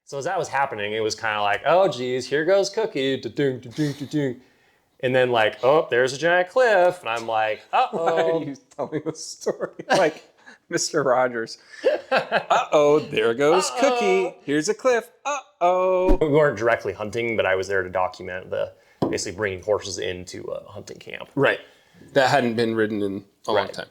So as that was happening, it was kind of like, oh, geez, here goes Cookie. Da-ding, da-ding, da-ding. And then like, oh, there's a giant cliff. And I'm like, Why are uh-oh. you telling the story like Mr. Rogers? Uh-oh, there goes Cookie. Here's a cliff. Uh-oh. We weren't directly hunting, but I was there to document basically bringing horses into a hunting camp. Right. That hadn't been ridden in a long time.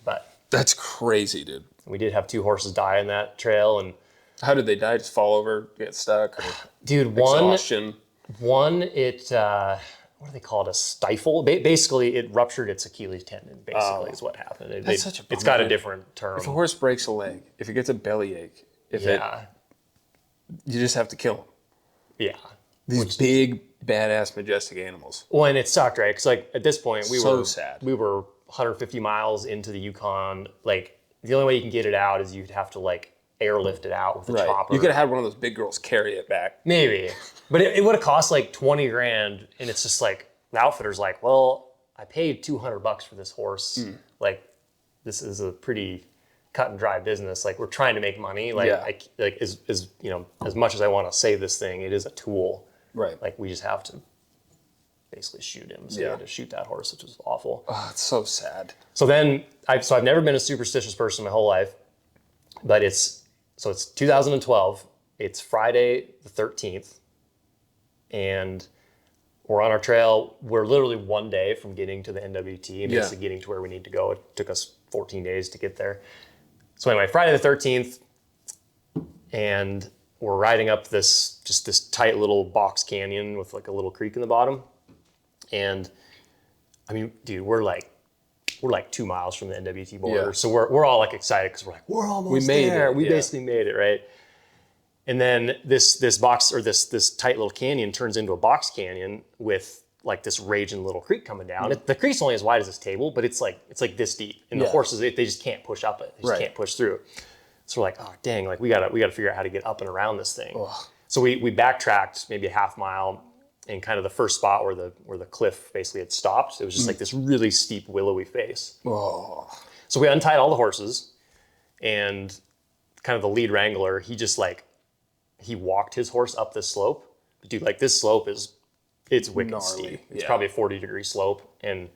But that's crazy, dude. We did have 2 horses die in that trail. And how did they die? Just fall over, get stuck? Or dude, exhaustion? One, it, what do they call it? A stifle? Basically, it ruptured its Achilles tendon, basically, is what happened. That's such a bummer. It's got a different term. If a horse breaks a leg, if it gets a bellyache, you just have to kill him. Yeah. These big, badass, majestic animals. Well, and it sucked, right? Because like at this point, we were 150 miles into the Yukon. Like the only way you can get it out is you'd have to like airlift it out with a chopper. You could have had one of those big girls carry it back. Maybe. But it would have cost like 20 grand. And it's just like, the outfitter's like, well, I paid $200 for this horse. Like, this is a pretty cut and dry business. Like, we're trying to make money. Like, as you know, as much as I want to save this thing, it is a tool. Right. Like, we just have to basically shoot him. So we had to shoot that horse, which was awful. Oh, it's so sad. So then, I've never been a superstitious person my whole life. But it's 2012. It's Friday the 13th. And we're on our trail. We're literally one day from getting to the NWT and basically getting to where we need to go. It took us 14 days to get there. So anyway, Friday the 13th, and we're riding up this tight little box canyon with like a little creek in the bottom. And I mean, dude, we're like 2 miles from the NWT border. So we're all like excited because we're like, we're almost there. We basically made it, right? And then this box or this tight little canyon turns into a box canyon with like this raging little creek coming down. The creek's only as wide as this table, but it's like this deep. And the horses, they just can't push up it. They just can't push through. So we're like, oh dang, like we gotta figure out how to get up and around this thing. Ugh. So we backtracked maybe a half mile, and kind of the first spot where the cliff basically had stopped. It was just like this really steep willowy face. Oh. So we untied all the horses, and kind of the lead wrangler, he walked his horse up this slope. But dude, like this slope it's wicked gnarly. steep. It's probably a 40-degree slope. And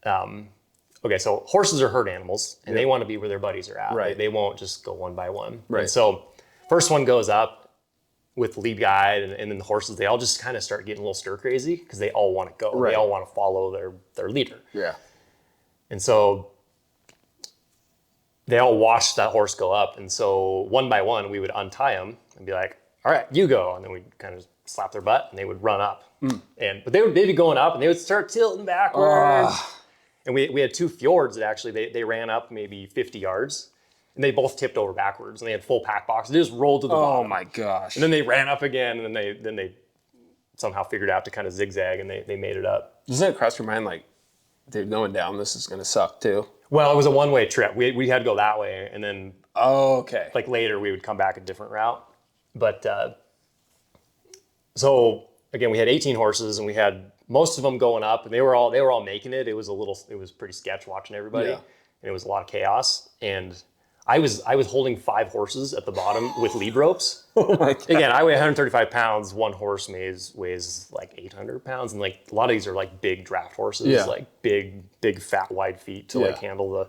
okay, so horses are herd animals, and they want to be where their buddies are at. Right. They won't just go one by one. Right. And so first one goes up with the lead guide, and then the horses, they all just kind of start getting a little stir crazy because they all want to go. Right. They all want to follow their leader. Yeah. And so they all watched that horse go up. And so one by one, we would untie them and be like, all right, you go. And then we'd kind of slap their butt and they would run up. But they'd be going up and they would start tilting backwards. And we had 2 fjords that actually, they ran up maybe 50 yards and they both tipped over backwards and they had full pack boxes. They just rolled to the bottom. Oh my gosh. And then they ran up again, and then they somehow figured out to kind of zigzag, and they made it up. Doesn't it cross your mind like, dude, going down this is gonna suck too? Well, it was a one-way trip. We had to go that way, and then like later we would come back a different route. But so again, we had 18 horses, and we had most of them going up, and they were all making it. It was pretty sketch watching everybody, and it was a lot of chaos. And I was holding 5 horses at the bottom with lead ropes. Oh my God. Again, I weigh 135 pounds. One horse weighs like 800 pounds. And like a lot of these are like big draft horses, like big, fat, wide feet to like handle the...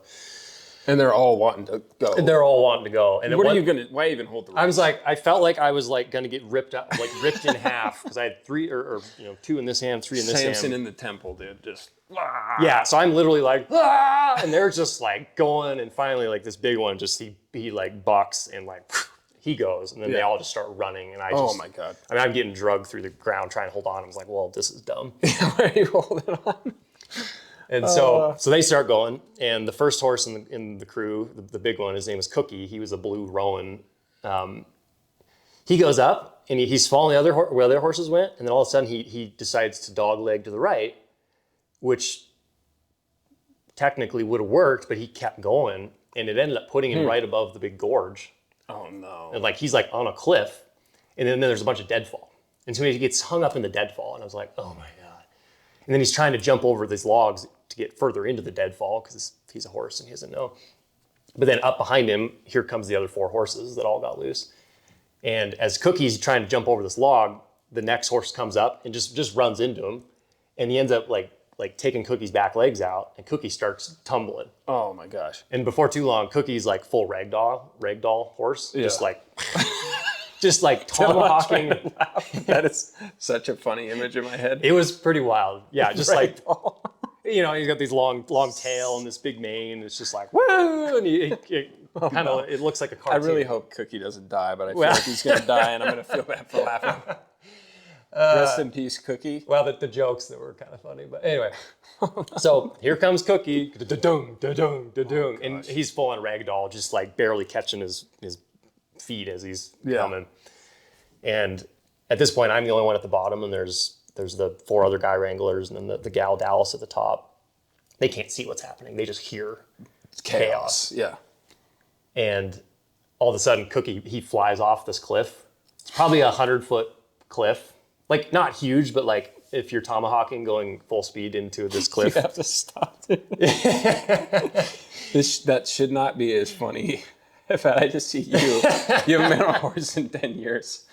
And they're all wanting to go. They're all wanting to go. And why even hold the ropes? I was like, I felt like I was like going to get ripped in half because I had 3 or 2 in this hand, 3 in this hand. Samson in the temple, dude, just... Yeah, so I'm literally like, and they're just like going, and finally like this big one he like bucks and like he goes, and then they all just start running, and oh my God. I mean, I'm getting drugged through the ground trying to hold on. I was like, well, this is dumb. Where are you holding on? And so they start going, and the first horse in the crew, the big one, his name is Cookie. He was a blue roan. He goes up, and he's following where the other horses went, and then all of a sudden he decides to dogleg to the right, which technically would have worked, but he kept going, and it ended up putting him right above the big gorge. Oh no. And like he's like on a cliff, and then there's a bunch of deadfall. And so he gets hung up in the deadfall, and I was like, oh my God. And then he's trying to jump over these logs to get further into the deadfall because he's a horse and he doesn't know. But then up behind him, here comes the other 4 horses that all got loose. And as Cookie's trying to jump over this log, the next horse comes up and just runs into him, and he ends up like taking Cookie's back legs out, and Cookie starts tumbling. Oh my gosh! And before too long, Cookie's like full ragdoll horse, Yeah. just like tomahawking. That is such a funny image in my head. It was pretty wild. Yeah, just like Ragdoll. he's got these long tail and this big mane. It's just like woo, and it looks like a I cartoon. really hope Cookie doesn't die, but I feel like he's gonna die, and I'm gonna feel bad for laughing. Rest in peace, Cookie. Well, the jokes that were kind of funny, but anyway. So here comes Cookie, da-dung, da-dung, da-dung, and he's full on ragdoll, just like barely catching his feet as he's coming. And at this point, I'm the only one at the bottom, and there's the 4 other guy wranglers, and then the gal Dallas at the top. They can't see what's happening; they just hear chaos. Yeah. And all of a sudden, Cookie he flies off this cliff. It's probably 100-foot cliff. Like, not huge, but like if you're tomahawking going full speed into this cliff. You have to stop it. That should not be as funny if I just see you. You haven't been on a horse in 10 years.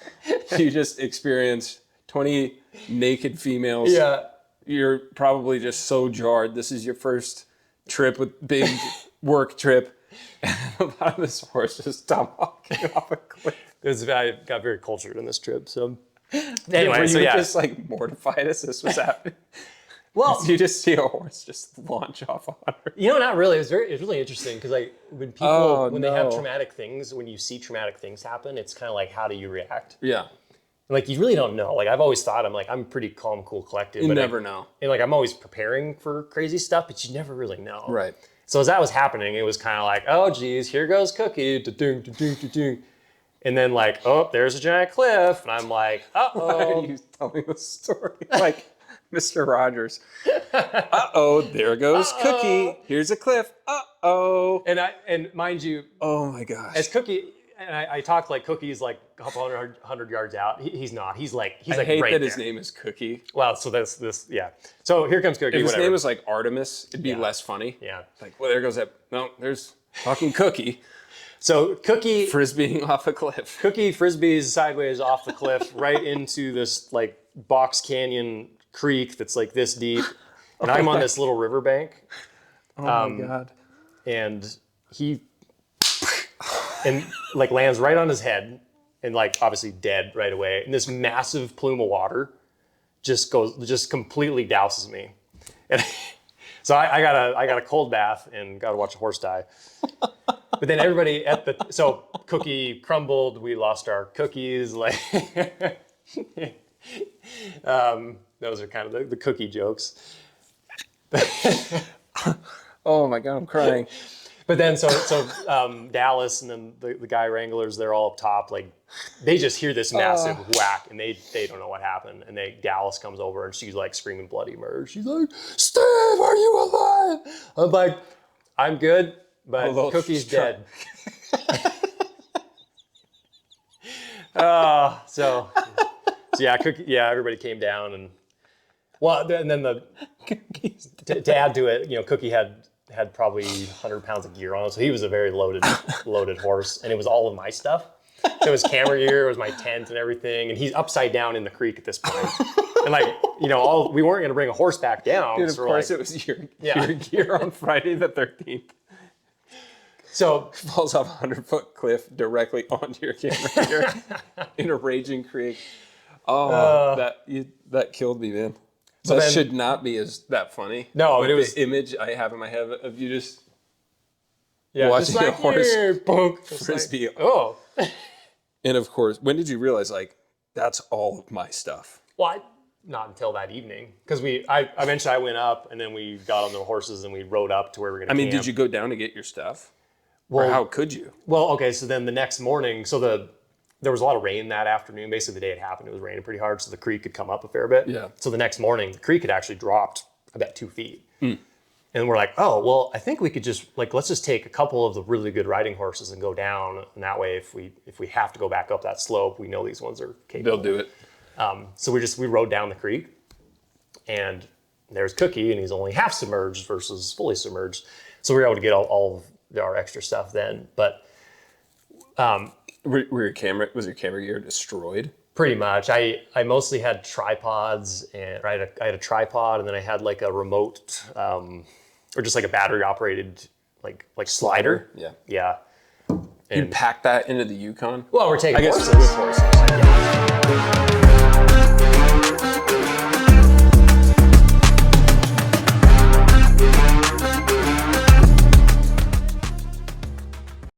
You just experienced 20 naked females. Yeah. You're probably just so jarred. This is your first trip with big work trip. And the bottom of this horse just tomahawking off a cliff. I got very cultured in this trip, so... Anyway, Were you so yeah. just like mortified as this was happening? Well, You just see a horse just launch off 100. not really. It's really interesting because like when people they have no. traumatic things, when you see traumatic things happen, it's kind of like how do you react? Yeah. Like you really don't know. Like I've always thought I'm pretty calm, cool, collected. You but never know. And like I'm always preparing for crazy stuff, but you never really know. Right. So as that was happening, it was kind of like, oh geez, here goes Cookie, da-dung, da-dung, da-dung. And then like, oh, there's a giant cliff, and I'm like, Why are you telling the story like Mr. Rogers? Uh-oh, there goes Cookie. Here's a cliff. Uh-oh. And mind you, Oh my gosh. as Cookie, and I talked like Cookie's like a couple hundred yards out. He's not. He's like I hate right that there. his name is Cookie. Well, so that's this. Yeah. So here comes Cookie. If his whatever. name was like Artemis, it'd be Yeah. less funny. Yeah. Like, well, there goes that. No, there's fucking Cookie So Cookie frisbeeing off a cliff. Cookie frisbees sideways off the cliff right into this like box canyon creek that's like this deep, and I'm on this little riverbank. Oh my God. And he like lands right on his head and like obviously dead right away. And this massive plume of water just completely douses me. And so I got a cold bath and got to watch a horse die. But then everybody so Cookie crumbled. We lost our cookies. Like those are kind of the Cookie jokes. Oh my God, I'm crying. But then so Dallas and then the guy wranglers, they're all up top. Like they just hear this massive whack and they don't know what happened. And Dallas comes over and she's like screaming bloody murder. She's like, Steve, are you alive? I'm like, I'm good, but Cookie's dead. So yeah, everybody came down and then to add to it, Cookie had probably 100 pounds of gear on him, so he was a very loaded horse, and it was all of my stuff. So it was camera gear, it was my tent and everything, and he's upside down in the creek at this point. And like, we weren't going to bring a horse back down. Dude, of so course it was your gear on Friday the 13th. So Falls off a 100-foot cliff directly onto your camera gear in a raging creek. Oh, that killed me, man. So that should not be that funny. No, but it was the image I have in my head of you just watching a horse frisbee. Like, and of course, when did you realize like that's all of my stuff? Well, not until that evening, because eventually I went up and then we got on the horses and we rode up to where we were going to camp. Did you go down to get your stuff? Well, or how could you? Well, okay, so then the next morning, there was a lot of rain that afternoon. Basically, the day it happened, it was raining pretty hard, so the creek had come up a fair bit. Yeah. So the next morning, the creek had actually dropped about 2 feet. And we're like, oh, well, I think we could just, let's just take a couple of the really good riding horses and go down. And that way, if we have to go back up that slope, we know these ones are capable. They'll do it. So we rode down the creek, and there's Cookie, and he's only half submerged versus fully submerged. So we were able to get all of our extra stuff then. But Was your camera gear destroyed? Pretty much. I mostly had tripods, and I had a tripod, and then I had like a remote, or just like a battery operated like slider. Yeah. Yeah. You packed that into the Yukon? Well, we're taking I guess horses. with horses. Yeah.